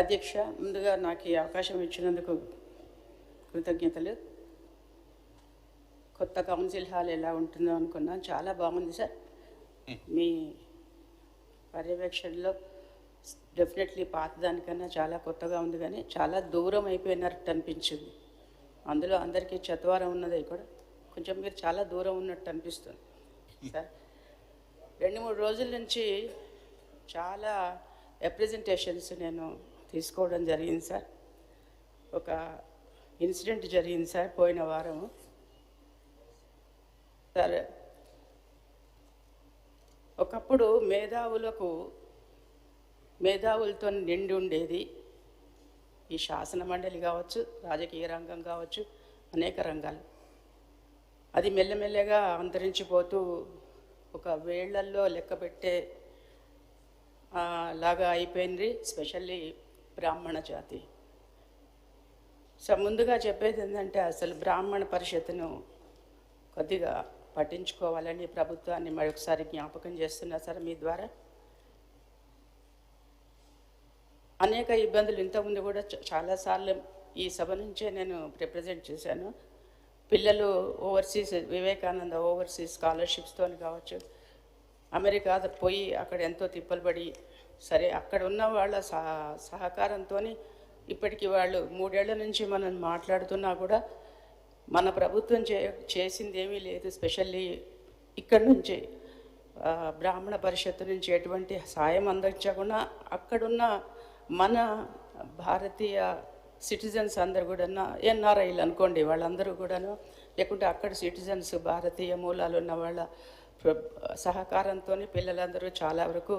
అధ్యక్ష, ముందుగా నాకు ఈ అవకాశం ఇచ్చినందుకు కృతజ్ఞతలు. కొత్త కౌన్సిల్ హాల్ ఎలా ఉంటుందో అనుకున్నాను. చాలా బాగుంది సార్. మీ పర్యవేక్షణలో డెఫినెట్లీ పాత దానికన్నా చాలా కొత్తగా ఉంది, కానీ చాలా దూరం అయిపోయినట్టు అనిపించింది. అందులో అందరికీ చత్వారం ఉన్నది కూడా కొంచెం మీరు చాలా దూరం ఉన్నట్టు అనిపిస్తుంది సార్. 2-3 రోజుల నుంచి చాలా రిప్రజెంటేషన్స్ నేను తీసుకోవడం జరిగింది సార్. ఒక ఇన్సిడెంట్ జరిగింది సార్ పోయిన వారం సార్. ఒకప్పుడు మేధావులతో నిండి ఉండేది ఈ శాసన మండలి కావచ్చు, రాజకీయ రంగం కావచ్చు, అనేక రంగాలు. అది మెల్లమెల్లగా అంతరించిపోతూ ఒక వేళ్లల్లో లెక్క పెట్టే లాగా అయిపోయింది, స్పెషల్లీ బ్రాహ్మణ జాతి. సో ముందుగా చెప్పేది ఏంటంటే, అసలు బ్రాహ్మణ పరిషత్తును కొద్దిగా పట్టించుకోవాలని ప్రభుత్వాన్ని మరొకసారి జ్ఞాపకం చేస్తున్నా సార్. మీ ద్వారా అనేక ఇబ్బందులు ఇంతకుముందు కూడా చాలాసార్లు ఈ సభ నుంచే నేను రిప్రజెంట్ చేశాను. పిల్లలు ఓవర్సీస్ వివేకానంద ఓవర్సీస్ స్కాలర్షిప్స్తో కావచ్చు, అమెరికా పోయి అక్కడ ఎంతో తిప్పలు పడి, సరే అక్కడ ఉన్న వాళ్ళ సహకారంతో ఇప్పటికీ వాళ్ళు 3 ఏళ్ల నుంచి మనం మాట్లాడుతున్నా కూడా మన ప్రభుత్వం చేసింది ఏమీ లేదు. స్పెషల్లీ ఇక్కడి నుంచి బ్రాహ్మణ పరిషత్తు నుంచి ఎటువంటి సాయం అందించకుండా అక్కడున్న మన భారతీయ సిటిజన్స్ అందరు కూడా ఎన్ఆర్ఐలు అనుకోండి, వాళ్ళందరూ కూడాను, లేకుంటే అక్కడ సిటిజన్స్ భారతీయ మూలాలు ఉన్న వాళ్ళ సహకారంతో పిల్లలందరూ చాలా వరకు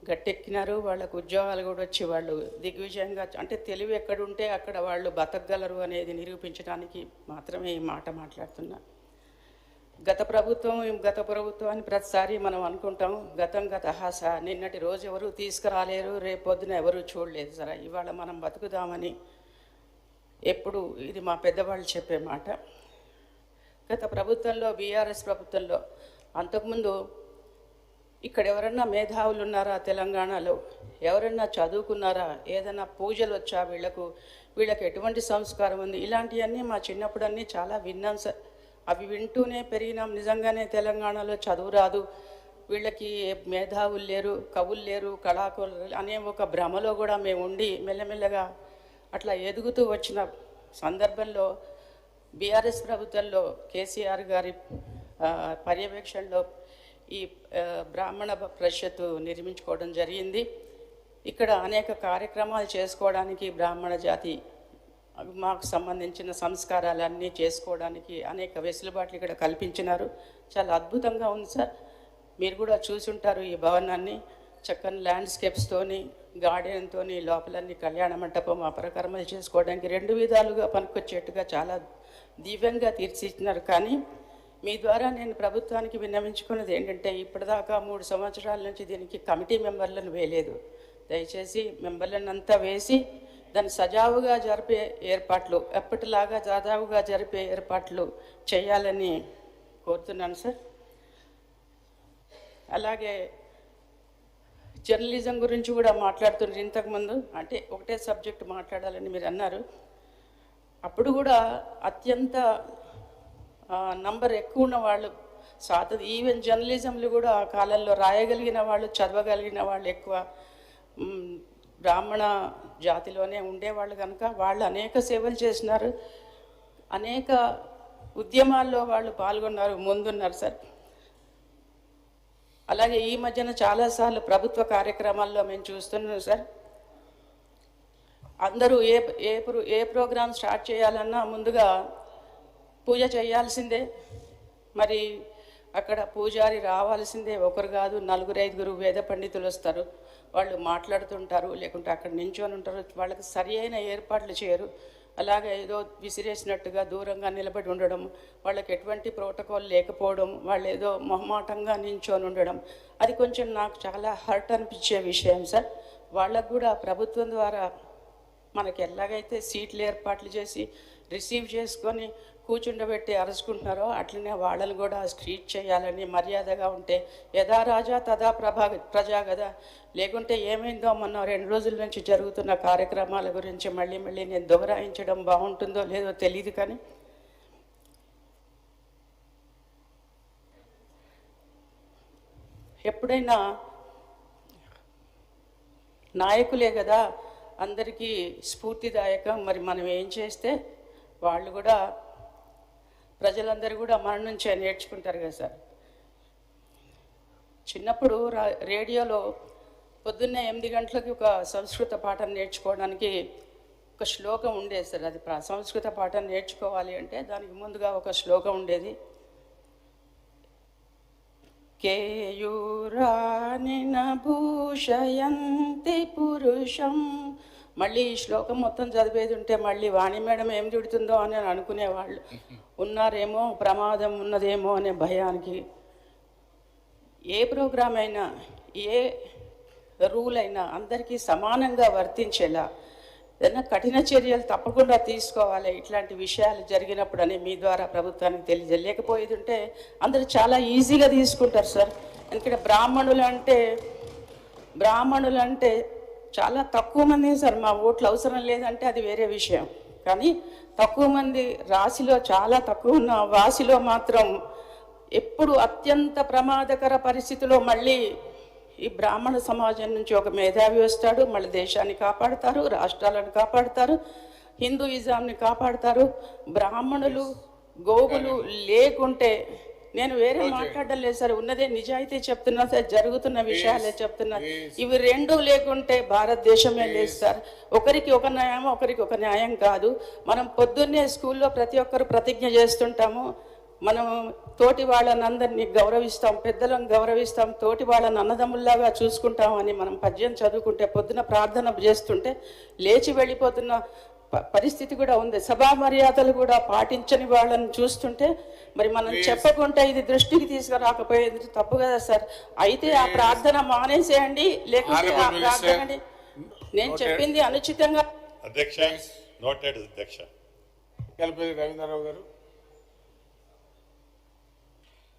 గట్టెక్కినారు. వాళ్ళకు ఉద్యోగాలు కూడా వచ్చి వాళ్ళు దిగ్విజయంగా, అంటే తెలివి ఎక్కడుంటే అక్కడ వాళ్ళు బతకగలరు అనేది నిరూపించడానికి మాత్రమే ఈ మాట మాట్లాడుతున్నా. గత ప్రభుత్వం అని ప్రతిసారి మనం అనుకుంటాం, గతహ నిన్నటి రోజు ఎవరు తీసుకురాలేరు, రేపొద్దున ఎవరు చూడలేదు సరే. ఇవాళ మనం బతుకుదామని ఎప్పుడు ఇది మా పెద్దవాళ్ళు చెప్పే మాట. గత ప్రభుత్వంలో, బీఆర్ఎస్ ప్రభుత్వంలో, అంతకుముందు ఇక్కడ ఎవరన్నా మేధావులు ఉన్నారా తెలంగాణలో, ఎవరన్నా చదువుకున్నారా, ఏదైనా పూజలు వచ్చా వీళ్ళకి ఎటువంటి సంస్కారం ఉంది, ఇలాంటివన్నీ మా చిన్నప్పుడు అన్నీ చాలా విన్నాం సార్. అవి వింటూనే పెరిగినాం. నిజంగానే తెలంగాణలో చదువు రాదు, వీళ్ళకి మేధావులు లేరు, కవులు లేరు, కళాకారులు అనే ఒక భ్రమలో కూడా మేము ఉండి మెల్లమెల్లగా అట్లా ఎదుగుతూ వచ్చిన సందర్భంలో బీఆర్ఎస్ ప్రభుత్వంలో కేసీఆర్ గారి పర్యవేక్షణలో ఈ బ్రాహ్మణ పరిషత్తు నిర్మించుకోవడం జరిగింది. ఇక్కడ అనేక కార్యక్రమాలు చేసుకోవడానికి బ్రాహ్మణ జాతి మాకు సంబంధించిన సంస్కారాలన్నీ చేసుకోవడానికి అనేక వెసులుబాట్లు ఇక్కడ కల్పించినారు. చాలా అద్భుతంగా ఉంది సార్. మీరు కూడా చూసుంటారు ఈ భవనాన్ని. చక్కని ల్యాండ్స్కేప్స్తోని, గార్డెన్తో, లోపలన్నీ కళ్యాణ మంటపం, అపరకర్మలు చేసుకోవడానికి 2 విధాలుగా పనికొచ్చేట్టుగా చాలా దివ్యంగా తీర్చిదిద్దినారు. కానీ మీ ద్వారా నేను ప్రభుత్వానికి విన్నవించుకున్నది ఏంటంటే, ఇప్పటిదాకా 3 సంవత్సరాల నుంచి దీనికి కమిటీ మెంబర్లను వేయలేదు. దయచేసి మెంబర్లను అంతా వేసి దాన్ని సజావుగా జరిపే ఏర్పాట్లు, ఎప్పటిలాగా సజావుగా జరిపే ఏర్పాట్లు చేయాలని కోరుతున్నాను సార్. అలాగే జర్నలిజం గురించి కూడా మాట్లాడుతున్నారు ఇంతకుముందు. అంటే ఒకటే సబ్జెక్ట్ మాట్లాడాలని మీరు అన్నారు. అప్పుడు కూడా అత్యంత నంబర్ ఎక్కువ ఉన్న వాళ్ళు ఈవెన్ జర్నలిజంలు కూడా ఆ కాలంలో రాయగలిగిన వాళ్ళు, చదవగలిగిన వాళ్ళు ఎక్కువ బ్రాహ్మణ జాతిలోనే ఉండేవాళ్ళు కనుక వాళ్ళు అనేక సేవలు చేసినారు, అనేక ఉద్యమాల్లో వాళ్ళు పాల్గొన్నారు, ముందున్నారు సార్. అలాగే ఈ మధ్యన చాలాసార్లు ప్రభుత్వ కార్యక్రమాల్లో మేము చూస్తున్నాం సార్. అందరూ ఏ ప్రోగ్రాం స్టార్ట్ చేయాలన్నా ముందుగా పూజ చేయాల్సిందే. మరి అక్కడ పూజారి రావాల్సిందే. ఒకరు కాదు, 4-5 వేద పండితులు వస్తారు, వాళ్ళు మాట్లాడుతుంటారు, లేకుంటే అక్కడ నించొని ఉంటారు. వాళ్ళకి సరి అయిన ఏర్పాట్లు చేయరు. అలాగే ఏదో విసిరేసినట్టుగా దూరంగా నిలబడి ఉండడం, వాళ్ళకి ఎటువంటి ప్రోటోకాల్ లేకపోవడం, వాళ్ళు ఏదో మొహమాటంగా నించొని ఉండడం, అది కొంచెం నాకు చాలా హర్ట్ అనిపించే విషయం సార్. వాళ్ళకు కూడా ప్రభుత్వం ద్వారా మనకి ఎలాగైతే సీట్లు ఏర్పాట్లు చేసి రిసీవ్ చేసుకొని కూర్చుండబెట్టి అరుచుకుంటున్నారో అట్లనే వాళ్ళని కూడా ట్రీట్ చేయాలని, మర్యాదగా ఉంటే యథా రాజా తదా ప్రజా కదా. లేకుంటే ఏమైందో మొన్న 2 రోజుల నుంచి జరుగుతున్న కార్యక్రమాల గురించి మళ్ళీ నేను దొంగరాయించడం బాగుంటుందో లేదో తెలియదు. కానీ ఎప్పుడైనా నాయకులే కదా అందరికీ స్ఫూర్తిదాయకం. మరి మనం ఏం చేస్తే వాళ్ళు కూడా, ప్రజలందరూ కూడా మన నుంచే నేర్చుకుంటారు కదా సార్. చిన్నప్పుడు రేడియోలో పొద్దున్నే 8 గంటలకి ఒక సంస్కృత పాఠం నేర్చుకోవడానికి ఒక శ్లోకం ఉండేది సార్. అది సంస్కృత పాఠం నేర్చుకోవాలి అంటే దానికి ముందుగా ఒక శ్లోకం ఉండేది. కేయూరానిన భూషయంతి పురుషం. మళ్ళీ ఈ శ్లోకం మొత్తం చదివేది ఉంటే మళ్ళీ వాణి మేడం ఏం తిడుతుందో అని అనుకునేవాళ్ళు ఉన్నారేమో, ప్రమాదం ఉన్నదేమో అనే భయానికి. ఏ ప్రోగ్రాం అయినా, ఏ రూల్ అయినా అందరికీ సమానంగా వర్తించేలా ఏదైనా కఠిన చర్యలు తప్పకుండా తీసుకోవాలి ఇట్లాంటి విషయాలు జరిగినప్పుడు అని మీ ద్వారా ప్రభుత్వానికి తెలియజేయలేకపోయేది ఉంటే అందరూ చాలా ఈజీగా తీసుకుంటారు సార్. ఎందుకంటే బ్రాహ్మణులు అంటే చాలా తక్కువ మంది సార్. మా ఓట్లు అవసరం లేదంటే అది వేరే విషయం. కానీ తక్కువ మంది, రాశిలో చాలా తక్కువ ఉన్న వాసిలో మాత్రం ఎప్పుడు అత్యంత ప్రమాదకర పరిస్థితిలో మళ్ళీ ఈ బ్రాహ్మణ సమాజం నుంచి ఒక మేధావి వస్తాడు. మళ్ళీ దేశాన్ని కాపాడుతారు, రాష్ట్రాలను కాపాడుతారు, హిందూయిజంని కాపాడుతారు. బ్రాహ్మణులు గోవులు లేకుంటే, నేను వేరే మాట్లాడడం లేదు సార్, ఉన్నదే నిజాయితీ చెప్తున్నా సార్, జరుగుతున్న విషయాలే చెప్తున్నా. ఇవి రెండు లేకుంటే భారతదేశమే లేదు సార్. ఒకరికి ఒక న్యాయం, ఒకరికి ఒక న్యాయం కాదు. మనం పొద్దున్నే స్కూల్లో ప్రతి ఒక్కరు ప్రతిజ్ఞ చేస్తుంటాము, మనం తోటి వాళ్ళని అందరినీ గౌరవిస్తాం, పెద్దలను గౌరవిస్తాం, తోటి వాళ్ళని అన్నదమ్ముల్లాగా చూసుకుంటాం అని మనం పద్యం చదువుకుంటే, పొద్దున ప్రార్థన చేస్తుంటే లేచి వెళ్ళిపోతున్న పరిస్థితి కూడా ఉంది. సభా మర్యాదలు కూడా పాటించని వాళ్ళని చూస్తుంటే మరి మనం చెప్పకుంటే ఇది దృష్టికి తీసుకురాకపోయేది తప్పు కదా సార్. అయితే ఆ ప్రార్థన మానేసేయండి, లేకుంటే ఆ ప్రార్థనని నేను చెప్పింది అనుచితంగా. అధ్యక్ష, నోటెడ్ అధ్యక్ష. రవీంద్రరావు గారు.